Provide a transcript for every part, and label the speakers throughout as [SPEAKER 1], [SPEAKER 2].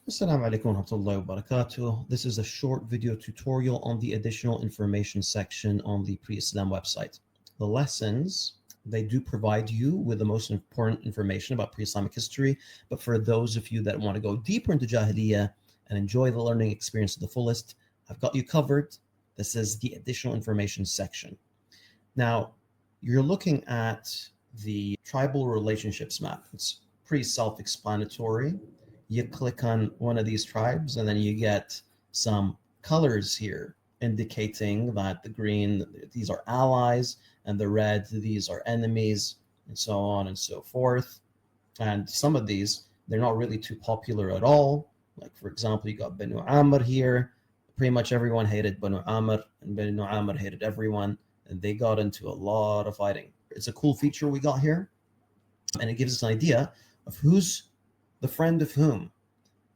[SPEAKER 1] Assalamu alaikum wa rahmatullahi wa barakatuh. This is a short video tutorial on the additional information section on the Pre-Islam website. The lessons, they do provide you with the most important information about pre-Islamic history, but for those of you that want to go deeper into Jahiliyyah and enjoy the learning experience to the fullest, I've got you covered. This is the additional information section. Now, you're looking at the tribal relationships map. It's pretty self-explanatory. You click on one of these tribes and then you get some colors here indicating that the green, these are allies, and the red, these are enemies, and so on and so forth. And some of these, they're not really too popular at all. Like, for example, you got Banu Amr here. Pretty much everyone hated Banu Amr, and Banu Amr hated everyone, and they got into a lot of fighting. It's a cool feature we got here, and it gives us an idea of who's the friend of whom,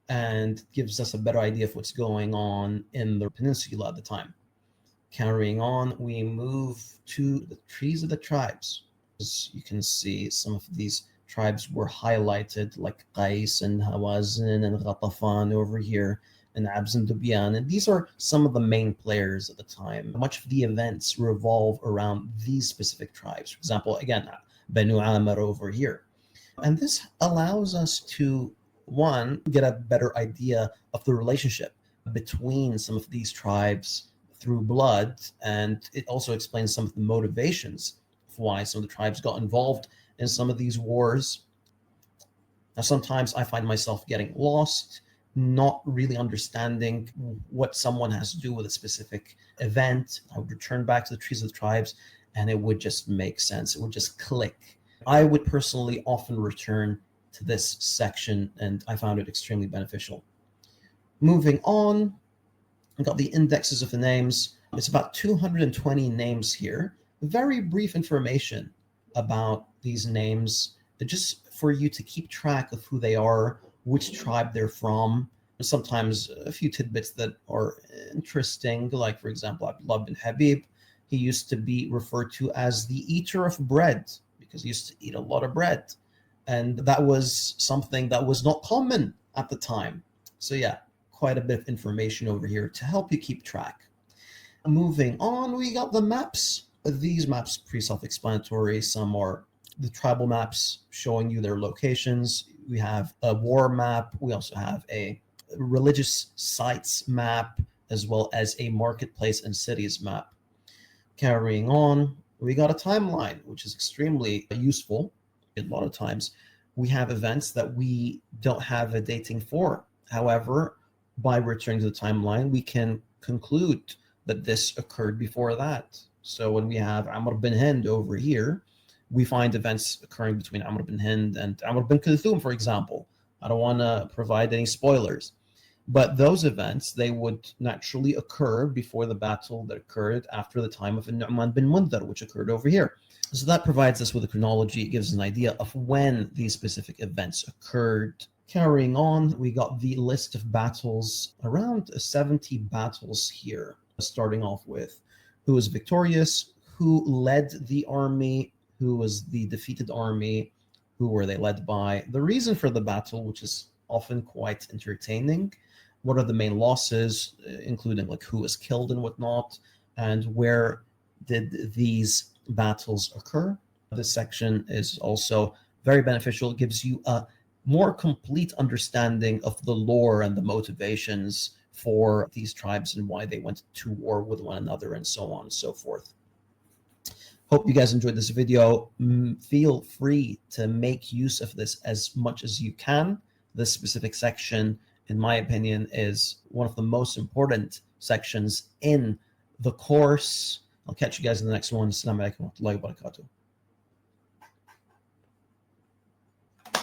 [SPEAKER 1] and gives us a better idea of what's going on in the peninsula at the time. Carrying on, we move to the trees of the tribes. As you can see, some of these tribes were highlighted, like Qais and Hawazin and Ghatafan over here, and Abs and Dubyan, and these are some of the main players at the time. Much of the events revolve around these specific tribes. For example, again, Banu Amr over here. And this allows us to, one, get a better idea of the relationship between some of these tribes through blood, and it also explains some of the motivations of why some of the tribes got involved in some of these wars. Now, sometimes I find myself getting lost, not really understanding what someone has to do with a specific event. I would return back to the trees of the tribes, and it would just make sense. It would just click. I would personally often return to this section, and I found it extremely beneficial. Moving on, I got the indexes of the names. It's about 220 names here. Very brief information about these names, just for you to keep track of who they are, which tribe they're from. Sometimes a few tidbits that are interesting, like, for example, Abdullah bin Habib. He used to be referred to as the eater of bread, because he used to eat a lot of bread. And that was something that was not common at the time. So yeah, quite a bit of information over here to help you keep track. Moving on, we got the maps. These maps pretty self-explanatory. Some are the tribal maps showing you their locations. We have a war map. We also have a religious sites map, as well as a marketplace and cities map. Carrying on, we got a timeline, which is extremely useful. A lot of times we have events that we don't have a dating for. However, by returning to the timeline, we can conclude that this occurred before that. So when we have Amr bin Hind over here, we find events occurring between Amr bin Hind and Amr bin Kulthum, for example. I don't want to provide any spoilers, but those events, they would naturally occur before the battle that occurred after the time of Nu'man bin Mundhar, which occurred over here. So that provides us with a chronology. It gives us an idea of when these specific events occurred. Carrying on, we got the list of battles, around 70 battles here, starting off with who was victorious, who led the army, who was the defeated army, who were they led by, the reason for the battle, which is often quite entertaining, what are the main losses, including like who was killed and whatnot, and where did these battles occur. This section is also very beneficial. It gives you a more complete understanding of the lore and the motivations for these tribes and why they went to war with one another, and so on and so forth. Hope you guys enjoyed this video. Feel free to make use of this as much as you can. This specific section, in my opinion, is one of the most important sections in the course. I'll catch you guys in the next one. Assalamu alaikum wa rahmatullahi wa barakatuh.